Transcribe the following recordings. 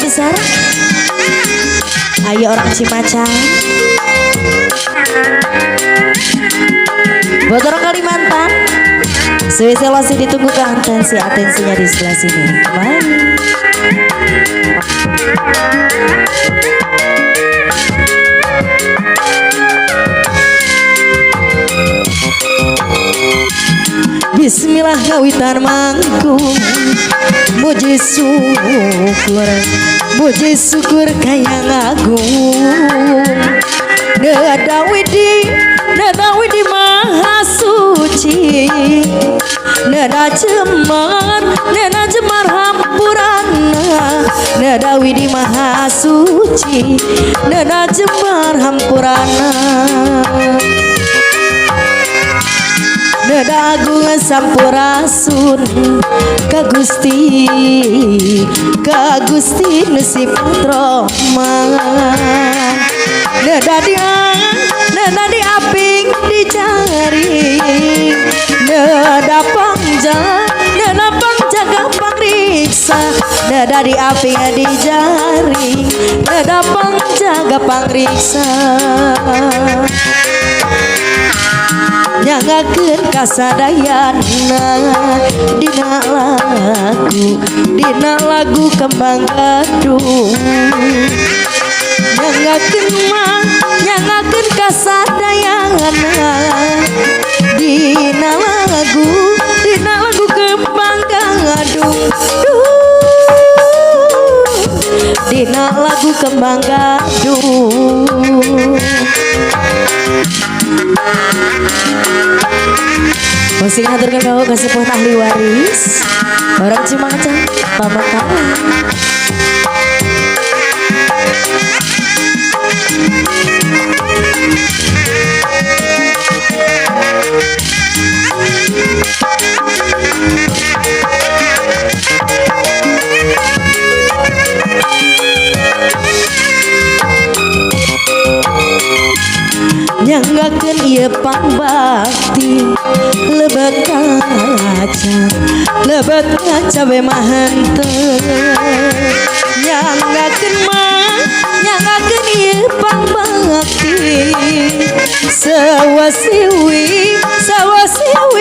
besar. Ayo orang Cimacan. Buat orang Kalimantan, spesialasi ditunggu ke atensinya di sebelah sini. Mari. Bismillah kawitan mangkung, muji syukur kayang agung. Nada widi maha suci, nada jemar hampurana. Nada widi maha suci, nada jemar hampurana. Nada agung sampurasun ka Gusti Nusi Patroma. Nada diaping dicari, nada pangjaga pangriksa. Nada diaping dijari, nada pangjaga pangriksa. Nyangakeun kasadayana dina lagu kembang gadung. Nyangakeun kasadayana dina lagu kembang gadung. Dina lagu kembang gadung. Musik haturkan kau ke sepuh ahli waris orang Cimacan Pamekasan. Nyangakeun ieu pangbakti lebet kaca we mah henteu. Nyangakeun ieu pangbakti sawasiwi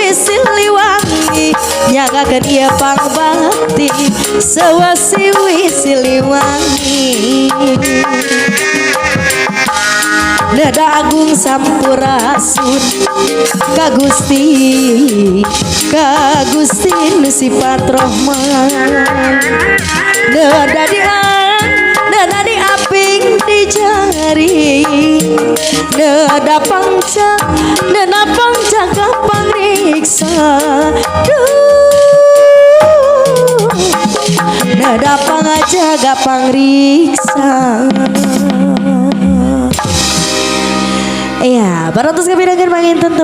siliwangi. Nyangakeun ieu pangbakti sawasiwi siliwangi. Nada agung sampurasun ka Gusti Nusi Patroma. Nada diaping dijari, nada pangjaga pangriksa. Nada pangajaga pangriksa. Iya, para terus kami dengar bangin tentu.